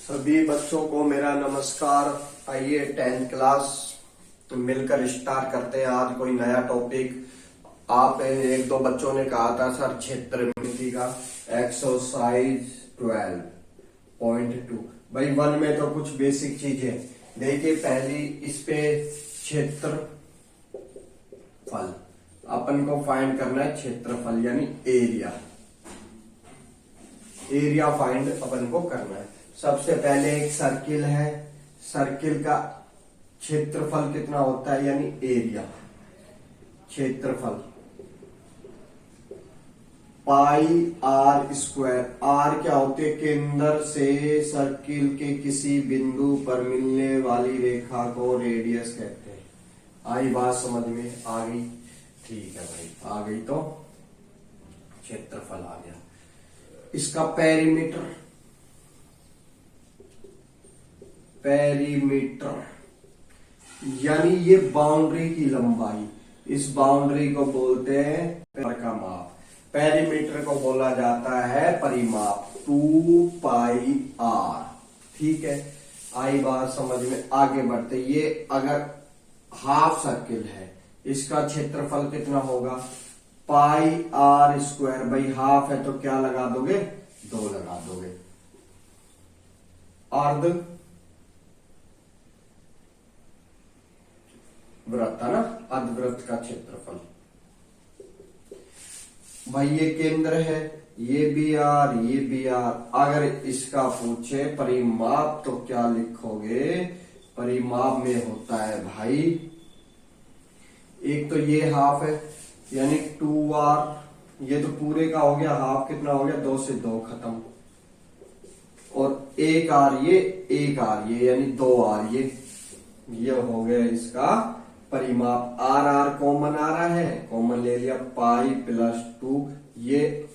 सभी बच्चों को मेरा नमस्कार। आइए 10th क्लास मिलकर स्टार्ट करते हैं आज कोई नया टॉपिक। आप एक दो बच्चों ने कहा था सर क्षेत्रमिति का एक्सरसाइज 12.2। भाई 1 में तो कुछ बेसिक चीजें देखिए। पहली इस पे क्षेत्रफल अपन को फाइंड करना है। क्षेत्रफल यानी एरिया, एरिया फाइंड अपन को करना है। सबसे पहले एक सर्किल है, सर्किल का क्षेत्रफल कितना होता है यानी एरिया। क्षेत्रफल पाई आर स्क्वायर। आर क्या होते है? केंद्र से सर्किल के किसी बिंदु पर मिलने वाली रेखा को रेडियस कहते हैं। आई बात समझ में आ गई? ठीक है भाई, आ गई तो क्षेत्रफल आ गया। इसका पेरीमीटर, पेरीमीटर यानी ये बाउंड्री की लंबाई, इस बाउंड्री को बोलते हैं का माप। पेरीमीटर को बोला जाता है परिमाप, 2 पाई आर। ठीक है, आई बात समझ में? आगे बढ़ते। ये अगर हाफ सर्किल है, इसका क्षेत्रफल कितना होगा? पाई आर स्क्वायर। भाई हाफ है तो क्या लगा दोगे? 2 लगा दोगे। अर्ध वृत्त है ना, अर्धवृत्त का क्षेत्रफल। भाई ये केंद्र है, ये भी आर, ये भी आर। अगर इसका पूछे परिमाप तो क्या लिखोगे? परिमाप में होता है भाई, एक तो ये हाफ है यानी 2r। ये तो पूरे का हो गया, हाफ कितना हो गया? 2 से 2 खत्म। और 1r ये, 1r ये यानी 2r ये हो गया इसका परिमाप। आर आर कॉमन आ रहा है, कॉमन ले लिया। पाई प्लस 2 ये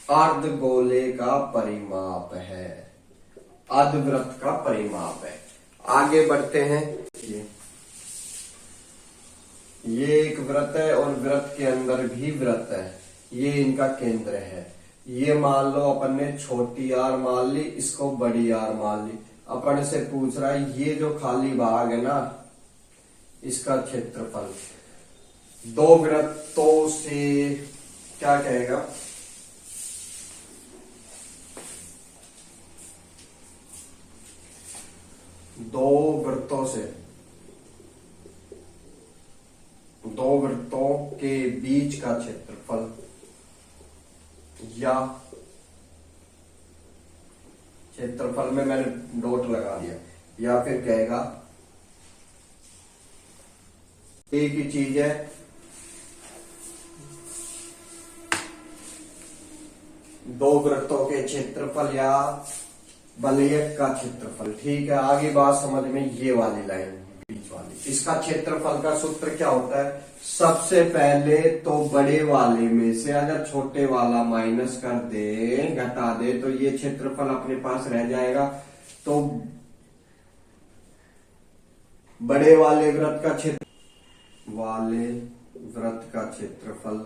अर्धगोले का परिमाप है, अर्धवृत्त का परिमाप है। आगे बढ़ते हैं। ये एक वृत्त है और वृत्त के अंदर भी वृत्त है। ये इनका केंद्र है। ये मान लो अपन ने छोटी आर मान ली, इसको बड़ी आर मान ली। अपन से पूछ रहा है ये जो खाली भाग है ना, इसका क्षेत्रफल। 2 वृत्तों से क्या कहेगा? दो वृत्तों के बीच का क्षेत्रफल, या क्षेत्रफल में मैंने डॉट लगा दिया, या फिर कहेगा एक ही चीज है, दो वृत्तों के क्षेत्रफल या वलयक का क्षेत्रफल। ठीक है, आगे बात समझ में। ये वाली लाइन बीच वाली, इसका क्षेत्रफल का सूत्र क्या होता है? सबसे पहले तो बड़े वाले में से अगर छोटे वाला माइनस कर दे, घटा दे, तो ये क्षेत्रफल अपने पास रह जाएगा। तो बड़े वाले वृत्त का क्षेत्र, वाले वृत्त का क्षेत्रफल,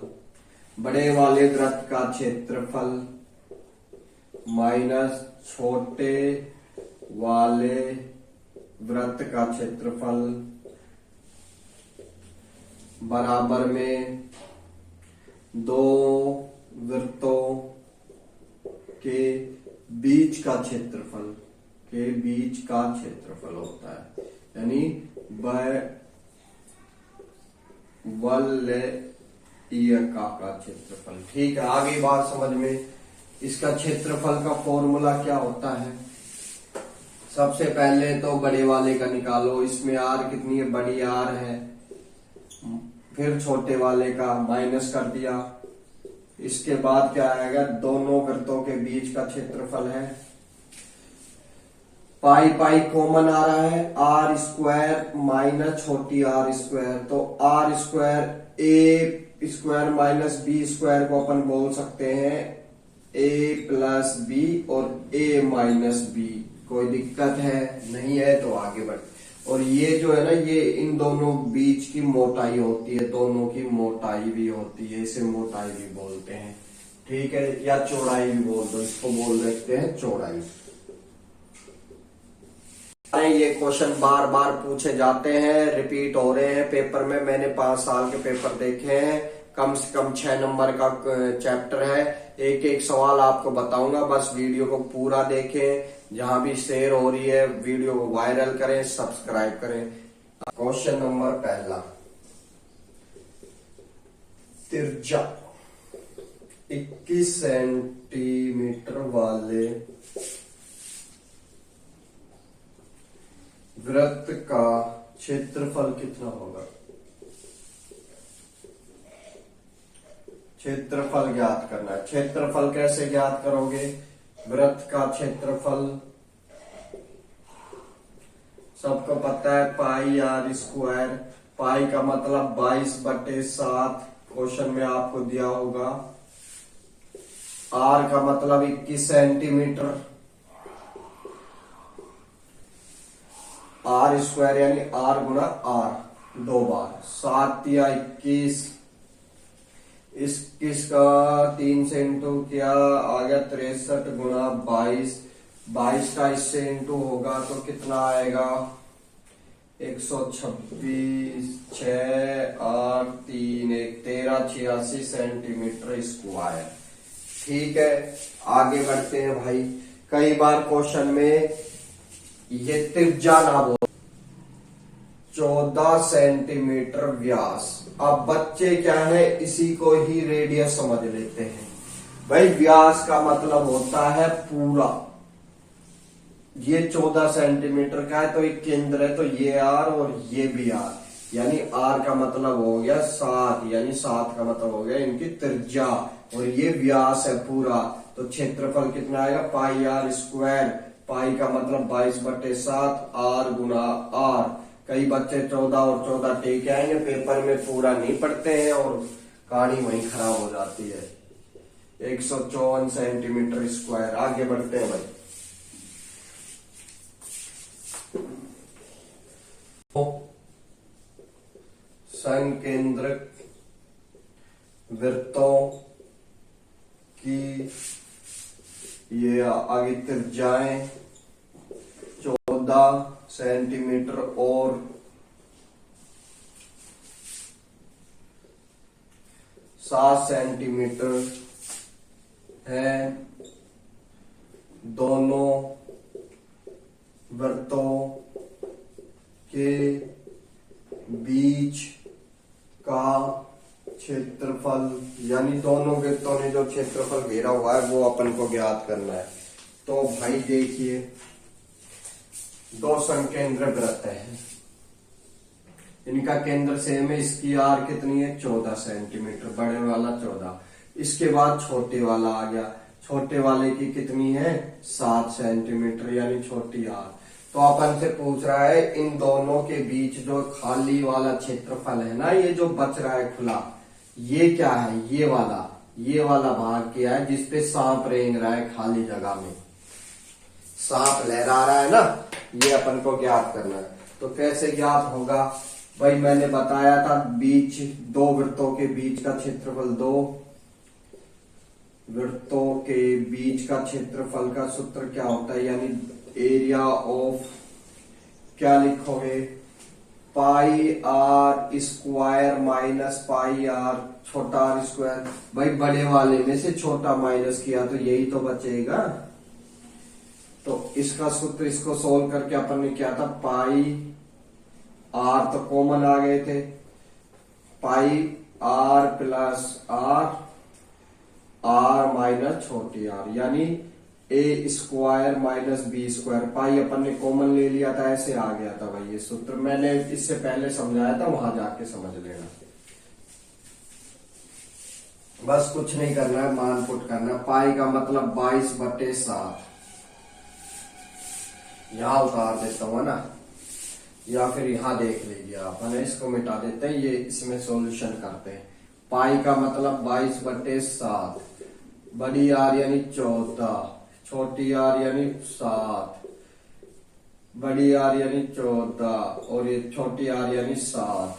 बड़े वाले वृत्त का क्षेत्रफल माइनस छोटे वाले वृत्त का क्षेत्रफल बराबर में 2 वृत्तों के बीच का क्षेत्रफल, के बीच का क्षेत्रफल होता है, यानी वलयिका का क्षेत्रफल। ठीक है, आगे बात समझ में। इसका क्षेत्रफल का फॉर्मूला क्या होता है? सबसे पहले तो बड़े वाले का निकालो। इसमें आर कितनी है? बड़ी आर है। फिर छोटे वाले का माइनस कर दिया। इसके बाद क्या आएगा? दोनों वृत्तों के बीच का क्षेत्रफल है। पाई पाई कॉमन आ रहा है, आर स्क्वायर माइनस छोटी आर स्क्वायर। तो r square a square minus b square को अपन बोल सकते हैं ए प्लस बी और ए माइनस बी। कोई दिक्कत है? नहीं है तो आगे बढ़। और ये जो है ना, ये इन दोनों बीच की मोटाई होती है, दोनों की मोटाई भी होती है, इसे मोटाई भी बोलते हैं। ठीक है, या चौड़ाई भी बोल दो, इसको बोल देते हैं चौड़ाई। ये क्वेश्चन बार बार पूछे जाते हैं, रिपीट हो रहे हैं पेपर में। मैंने 5 साल के पेपर देखे हैं, कम से कम 6 नंबर का चैप्टर है। एक एक सवाल आपको बताऊंगा, बस वीडियो को पूरा देखें। जहां भी शेयर हो रही है वीडियो को वायरल करें, सब्सक्राइब करें। क्वेश्चन नंबर पहला, त्रिज्या 21 सेंटीमीटर वाले वृत्त का क्षेत्रफल कितना होगा? क्षेत्रफल ज्ञात करना है। क्षेत्रफल कैसे ज्ञात करोगे? वृत्त का क्षेत्रफल सबको पता है, पाई आर स्क्वायर। पाई का मतलब 22/7 क्वेश्चन में आपको दिया होगा। आर का मतलब 21 सेंटीमीटर। आर स्क्वायर यानी आर गुणा आर, 2 बार। 7 या 21, 21 का 3 से इंटू किया, आ गया 63 गुणा 22। 22 का इससे इंटू होगा तो कितना आएगा? 126, 6, 8, 3, 1, 1386 सेंटीमीटर स्क्वायर। ठीक है, आगे बढ़ते हैं भाई। कई बार क्वेश्चन में ये त्रिज्या ना बोल, 14 सेंटीमीटर व्यास। अब बच्चे क्या है, इसी को ही रेडियस समझ लेते हैं। भाई व्यास का मतलब होता है पूरा। ये 14 सेंटीमीटर का है तो एक केंद्र है, तो ये आर और ये भी आर, यानी आर का मतलब हो गया 7, यानी 7 का मतलब हो गया इनकी त्रिज्या, और ये व्यास है पूरा। तो क्षेत्रफल कितना आएगा? पाई आर स्क्वायर। पाई का मतलब 22/7 आर गुणा आर। कई बच्चे 14 और 14 टेक आएंगे, पेपर में पूरा नहीं पढ़ते हैं और कहानी वहीं खराब हो जाती है। 154 सेंटीमीटर स्क्वायर। आगे बढ़ते हैं भाई। संकेंद्रक वृत्तों की ये आगे त्रिज्याएं 14 सेंटीमीटर और 7 सेंटीमीटर है। दोनों वृत्तों के बीच का क्षेत्रफल, यानी दोनों वृत्तों ने जो क्षेत्रफल घेरा हुआ है वो अपन को ज्ञात करना है। तो भाई देखिए, 2 संकेंद्र वृत्त है, इनका केंद्र सेम है। इसकी आर कितनी है? 14 सेंटीमीटर, बड़े वाला 14। इसके बाद छोटे वाला आ गया, छोटे वाले की कितनी है? 7 सेंटीमीटर, यानी छोटी आर। तो अपन से पूछ रहा है इन दोनों के बीच जो खाली वाला क्षेत्रफल है ना, ये जो बच रहा है खुला, ये क्या है? ये वाला भाग क्या है जिसपे सांप रेंग रहा है खाली जगह में, सांप लहरा रहा है ना, ये अपन को ज्ञात करना है। तो कैसे ज्ञात होगा भाई? मैंने बताया था बीच 2 वृत्तों के बीच का क्षेत्रफल, 2 वृत्तों के बीच का क्षेत्रफल का सूत्र क्या होता है? यानी एरिया ऑफ, क्या लिखोगे? Pi r square minus pi r छोटा आर स्क्वायर। भाई बड़े वाले में से छोटा माइनस किया तो यही तो बचेगा। तो इसका सूत्र, इसको सोल्व करके अपन ने क्या था? पाई आर तो कॉमन आ गए थे, pi r plus r, r minus छोटी आर, यानी a square minus b square. Pi अपन ने कॉमन ले लिया था, ऐसे आ गया था भाई ये सूत्र। मैंने इससे पहले समझाया था, वहां जाके समझ लेना। बस कुछ नहीं करना है, मान पुट करना है। पाई का मतलब 22/7, यहां उतार देता हूं ना, या फिर यहां देख लीजिए आप, है ना, इसको मिटा देते हैं, ये इसमें सॉल्यूशन करते हैं। पाई का मतलब 22/7, बड़ी आर यानी 14, छोटी आर यानी 7, बड़ी आर यानी 14 और ये छोटी आर यानी 7।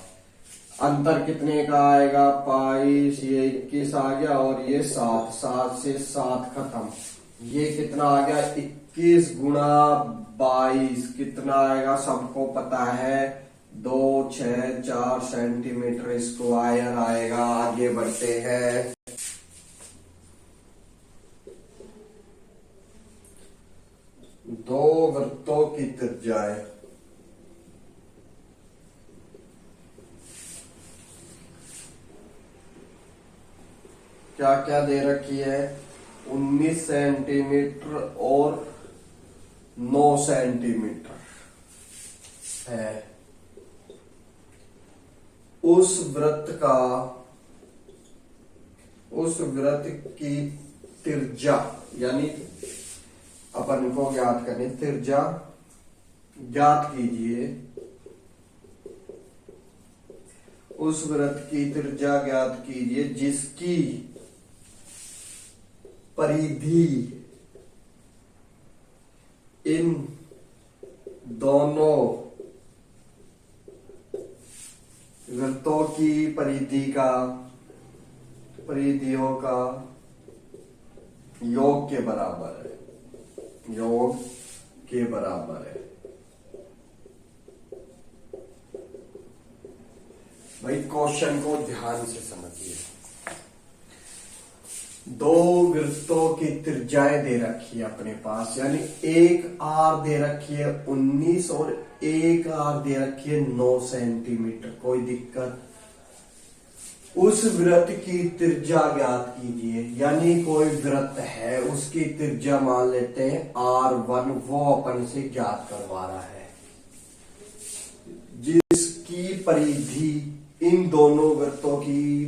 अंतर कितने का आएगा? पाई, ये 21 आ गया और ये 7, 7 से 7 खत्म, ये कितना आ गया 21 गुणा 22 कितना आएगा सबको पता है 2 6 4 सेंटीमीटर स्क्वायर आएगा। आगे बढ़ते हैं। दो वृत्तों की त्रिज्याएं क्या क्या दे रखी है 19 सेंटीमीटर और 9 सेंटीमीटर है। उस वृत्त की त्रिज्या यानी अपन को ज्ञात करनी त्रिज्या ज्ञात कीजिए। उस वृत्त की त्रिज्या ज्ञात कीजिए जिसकी परिधि इन दोनों वृत्तों की परिधियों का योग के बराबर है। योग के बराबर है। भाई क्वेश्चन को ध्यान से समझिए। दो वृत्तों की त्रिज्याएं दे रखी है अपने पास यानी एक आर दे रखी है 19 और एक आर दे रखी है 9 सेंटीमीटर। कोई दिक्कत? उस वृत्त की त्रिज्या ज्ञात कीजिए यानी कोई वृत्त है उसकी त्रिज्या मान लेते हैं R1 वो अपन से ज्ञात करवा रहा है जिसकी परिधि इन दोनों वृत्तों की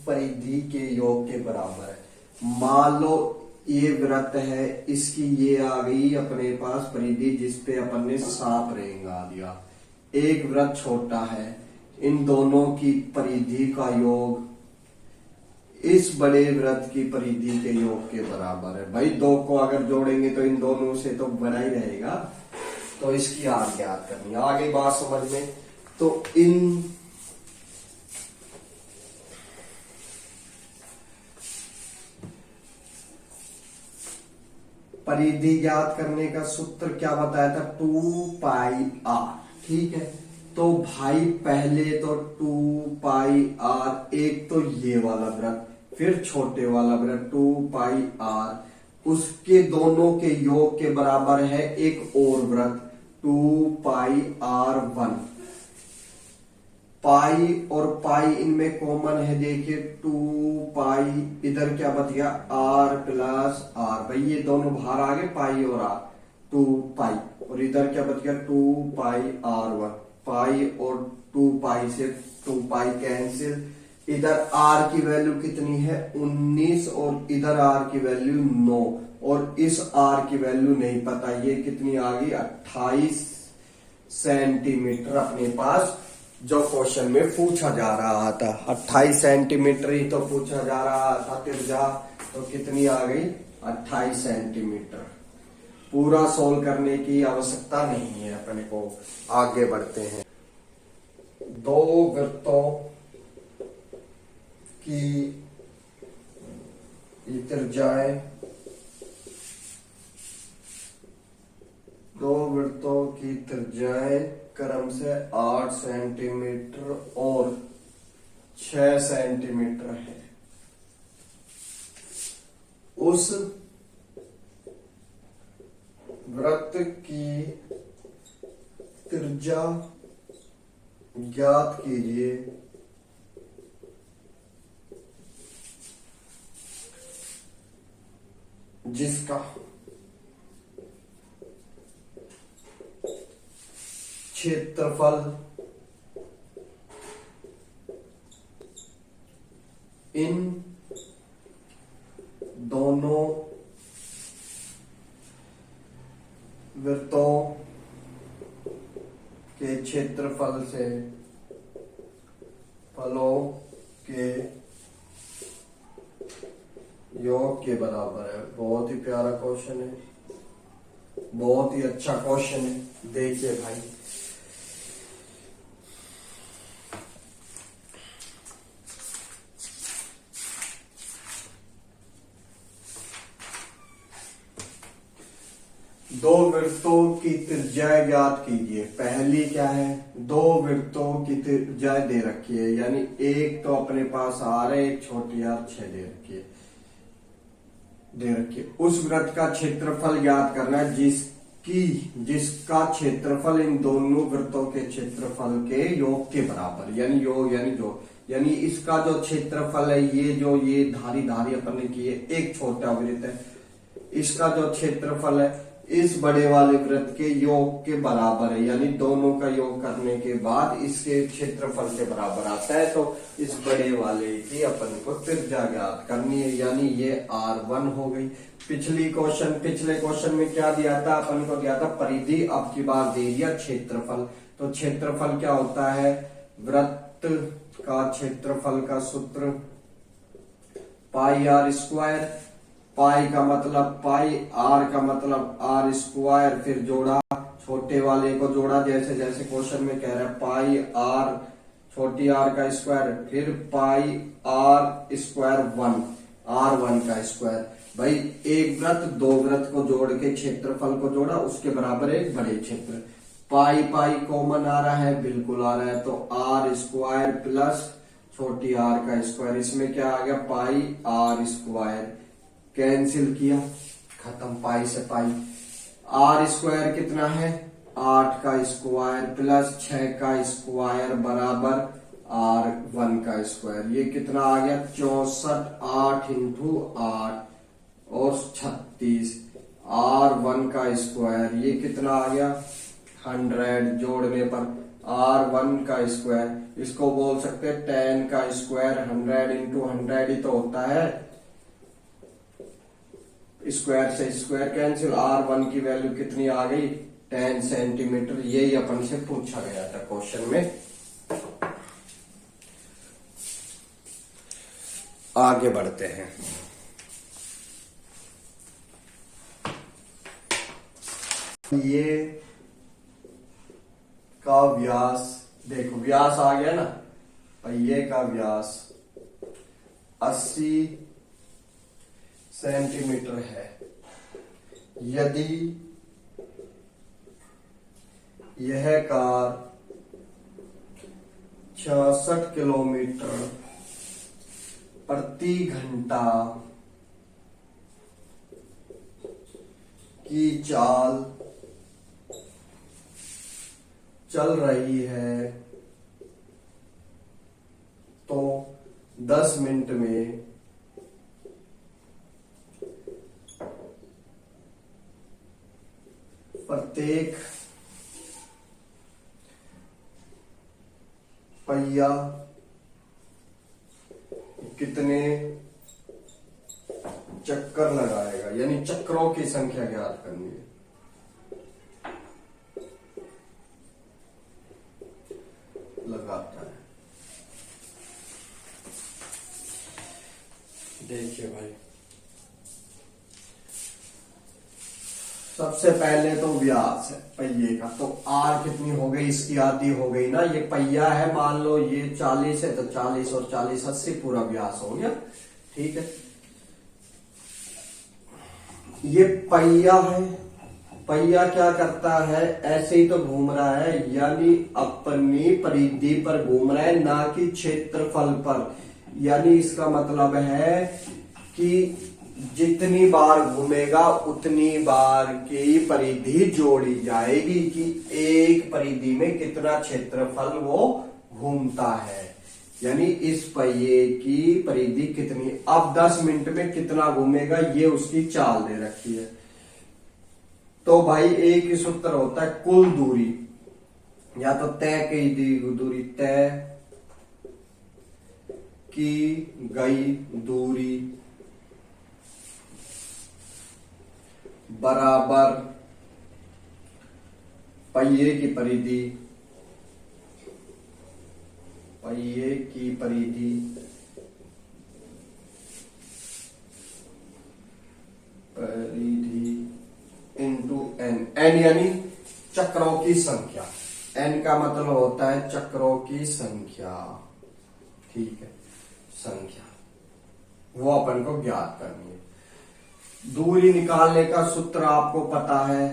परिधि के योग के बराबर है। मान लो ये वृत्त है इसकी ये आ गई अपने पास परिधि जिसपे अपन ने सांप रेंगा दिया। एक वृत्त छोटा है इन दोनों की परिधि का योग इस बड़े वृत्त की परिधि के योग के बराबर है। भाई दो को अगर जोड़ेंगे तो इन दोनों से तो बड़ा ही रहेगा। तो इसकी आर ज्ञात करनी है। आगे बात समझ में तो इन परिधि ज्ञात करने का सूत्र क्या बताया था 2 पाई आर। ठीक है तो भाई पहले तो 2 पाई आर एक तो ये वाला वृत्त फिर छोटे वाला वृत्त 2 पाई आर उसके दोनों के योग के बराबर है एक और वृत्त 2 पाई आर 1। पाई और पाई इनमें कॉमन है देखिए 2 पाई इधर क्या बच गया आर प्लस आर। भाई ये दोनों बाहर आ गए पाई और आर 2 पाई और इधर क्या बच गया 2 पाई R1। पाई और 2 पाई से 2 पाई कैंसिल। इधर आर की वैल्यू कितनी है 19 और इधर आर की वैल्यू 9 और इस आर की वैल्यू नहीं पता ये कितनी आ गई 28 सेंटीमीटर अपने पास जो क्वेश्चन में पूछा जा रहा था। 28 सेंटीमीटर ही तो पूछा जा रहा था त्रिज्या तो कितनी आ गई 28 सेंटीमीटर। पूरा सोल्व करने की आवश्यकता नहीं है अपने को। आगे बढ़ते हैं। दो वृत्तों की त्रिज्याएं क्रम से 8 सेंटीमीटर और 6 सेंटीमीटर है। उस वृत्त की त्रिज्या ज्ञात कीजिए जिसका क्षेत्रफल इन दोनों वृत्तों के क्षेत्रफल से फलों के योग के बराबर है। बहुत ही प्यारा क्वेश्चन है, बहुत ही अच्छा क्वेश्चन है। देखिए भाई दो वृत्तों की त्रिज्या ज्ञात कीजिए। पहली क्या है, दो वृत्तों की त्रिज्या दे रखी है, यानी एक तो अपने पास आर है, एक छोटी आर 6 दे रखी है। उस वृत्त का क्षेत्रफल ज्ञात करना है जिसका क्षेत्रफल इन दोनों वृत्तों के क्षेत्रफल के योग के बराबर, यानी योग यानी इसका जो क्षेत्रफल है, ये धारी अपन ने की है, एक छोटा वृत्त है, इसका जो क्षेत्रफल है इस बड़े वाले वृत्त के योग के बराबर है, यानी दोनों का योग करने के बाद इसके क्षेत्रफल के बराबर आता है। तो इस बड़े वाले की अपन को त्रिज्या ज्ञात करनी है, यानी ये R1 हो गई। पिछले क्वेश्चन में क्या दिया था, अपन को दिया था परिधि, अब की बार दे दिया क्षेत्रफल। तो क्षेत्रफल क्या होता है, वृत्त का क्षेत्रफल का सूत्र पाई आर स्क्वायर, पाई का मतलब पाई, आर का मतलब आर स्क्वायर, फिर जोड़ा, छोटे वाले को जोड़ा, जैसे जैसे क्वेश्चन में कह रहा है पाई आर छोटी आर का स्क्वायर, फिर पाई आर स्क्वायर 1, R1 का स्क्वायर। भाई एक वृत्त दो वृत्त को जोड़ के क्षेत्रफल को जोड़ा, उसके बराबर एक बड़े क्षेत्र। पाई पाई कॉमन आ रहा है, बिल्कुल आ रहा है, तो आर स्क्वायर प्लस छोटी आर का स्क्वायर, इसमें क्या आ गया पाई आर स्क्वायर, कैंसिल किया, खत्म, पाई से पाई। आर स्क्वायर कितना है, 8 का स्क्वायर प्लस 6 का स्क्वायर बराबर R1 का स्क्वायर, ये कितना आ गया 64, 8 इंटू 8 और 36, R1 का स्क्वायर, ये कितना आ गया 100, जोड़ने पर R1 का स्क्वायर, इसको बोल सकते हैं 10 का स्क्वायर, 100 इंटू 100 ही तो होता है, स्क्वायर से स्क्वायर कैंसिल, R1 की वैल्यू कितनी आ गई 10 सेंटीमीटर। यही अपन से पूछा गया था क्वेश्चन में। आगे बढ़ते हैं। ये का व्यास देखो, व्यास आ गया ना, पहिए का व्यास 80 सेंटीमीटर है। यदि यह कार 66 किलोमीटर प्रति घंटा की चाल चल रही है, तो 10 मिनट में प्रत्येक पहिया कितने चक्कर लगाएगा, यानी चक्रों की संख्या ज्ञात करनी है। लगाता है, देखिए भाई, सबसे पहले तो व्यास है पहिए का, तो आर कितनी हो गई, इसकी आधी हो गई ना, ये पहिया है, मान लो ये 40 है, तो 40 और 40 80, पूरा व्यास हो गया, ठीक है। ये पहिया है, पहिया क्या करता है, ऐसे ही तो घूम रहा है, यानी अपनी परिधि पर घूम रहा है, ना कि क्षेत्रफल पर। यानी इसका मतलब है कि जितनी बार घूमेगा उतनी बार की परिधि जोड़ी जाएगी, कि एक परिधि में कितना क्षेत्रफल वो घूमता है, यानी इस पहिए की परिधि कितनी, अब 10 मिनट में कितना घूमेगा, ये उसकी चाल दे रखी है। तो भाई एक ही सूत्र होता है, कुल दूरी, या तो तय की दूरी, तय की गई दूरी बराबर पहिए की परिधि, पहिए की परिधि इंटू एन, एन यानी चक्रों की संख्या, एन का मतलब होता है चक्रों की संख्या, ठीक है, संख्या वो अपन को ज्ञात करनी है। दूरी निकालने का सूत्र आपको पता है,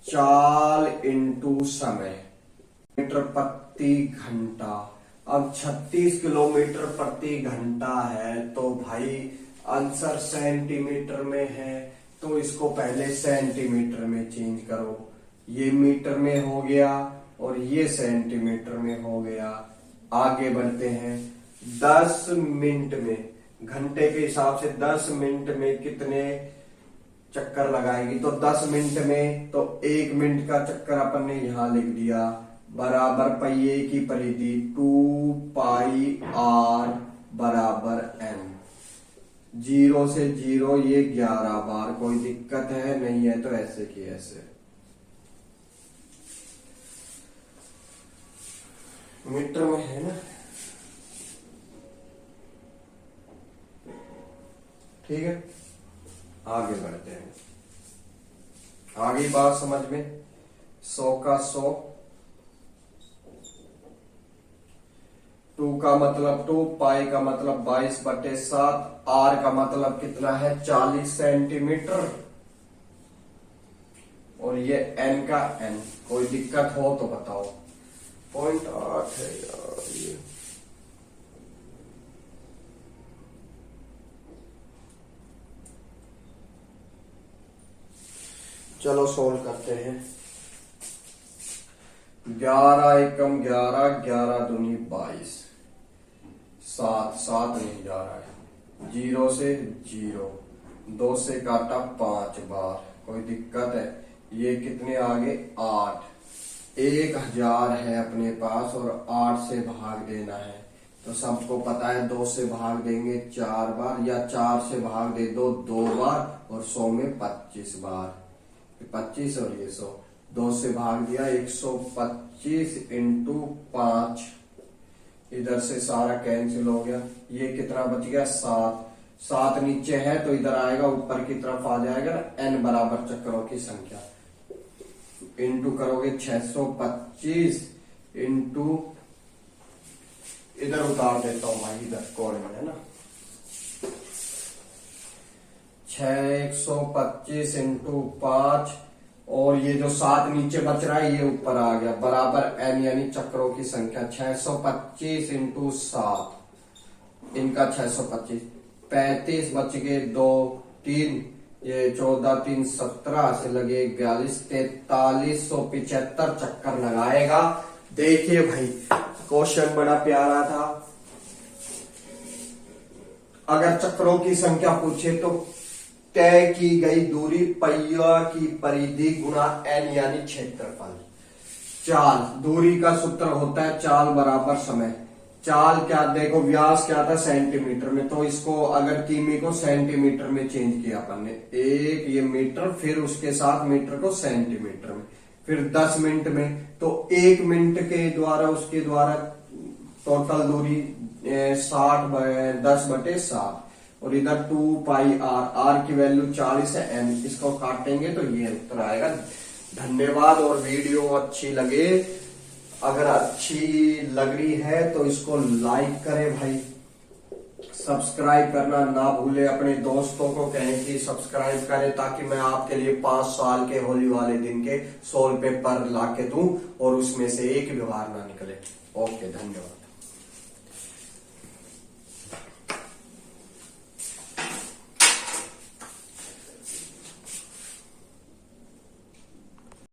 चाल इंटू समय, मीटर प्रति घंटा। अब 36 किलोमीटर प्रति घंटा है तो भाई आंसर सेंटीमीटर में है, तो इसको पहले सेंटीमीटर में चेंज करो। ये मीटर में हो गया और ये सेंटीमीटर में हो गया। आगे बढ़ते हैं। 10 मिनट में, घंटे के हिसाब से 10 मिनट में कितने चक्कर लगाएगी, तो 10 मिनट में तो 1 मिनट का चक्कर अपन ने यहां लिख दिया, बराबर पहिए की परिधि 2 पाई आर बराबर n। 0 से 0 ये 11 बार। कोई दिक्कत है? नहीं है तो ऐसे की ऐसे। मीटर में है ना, ठीक है। आगे बढ़ते हैं। आगे बात समझ में। 100 का 100, 2 का मतलब 2, पाई का मतलब 22/7, आर का मतलब कितना है 40 सेंटीमीटर, और ये n का n। कोई दिक्कत हो तो बताओ। 0.8 है यार ये। चलो सोल्व करते हैं। 11 एकम 11, 11 दूनी 22, 7 नहीं जा रहा है। 0 से 0, 2 से काटा 5 बार। कोई दिक्कत है? ये कितने आगे 8। 1000 है अपने पास और 8 से भाग देना है, तो सबको पता है 2 से भाग देंगे 4 बार, या 4 से भाग दे दो 2 बार, और 100 में 25 बार। 25 और ये 100, 2 से भाग दिया 125 इंटू 5। इधर से सारा कैंसिल हो गया। ये कितना बच गया 7। 7 नीचे है तो इधर आएगा, ऊपर की तरफ आ जाएगा ना। n बराबर चक्करों की संख्या, इंटू करोगे 625 इंटू, इधर उतार देता हूं भाई, इधर कोण में है ना। 625 इंटू 5, और ये जो 7 नीचे बच रहा है ये ऊपर आ गया, बराबर n यानी चक्रों की संख्या। 625 इंटू 7, इनका 625, 35 बच गए 2, 3, ये 14 3 17 से लगे 42, 4375 चक्कर लगाएगा। देखिए भाई क्वेश्चन बड़ा प्यारा था। अगर चक्रों की संख्या पूछे तो तय की गई दूरी पहिया की परिधि गुणा n यानी क्षेत्रफल। चाल, दूरी का सूत्र होता है चाल बराबर समय। चाल क्या, देखो व्यास क्या था सेंटीमीटर में, तो इसको अगर किमी को सेंटीमीटर में चेंज किया अपन ने, एक ये मीटर, फिर उसके साथ मीटर को सेंटीमीटर में, फिर 10 मिनट में, तो 1 मिनट के द्वारा उसके द्वारा टोटल दूरी 10/7, और इधर 2 पाई आर, आर की वैल्यू 40 है, एन, इसको काटेंगे तो ये उत्तर आएगा। धन्यवाद। और वीडियो अच्छी लगे, अगर अच्छी लग रही है तो इसको लाइक करें भाई, सब्सक्राइब करना ना भूले। अपने दोस्तों को कहें कि सब्सक्राइब करें, ताकि मैं आपके लिए 5 साल के होली वाले दिन के सोल पेपर ला के दूं और उसमें से एक भी बाहर ना निकले। ओके, धन्यवाद।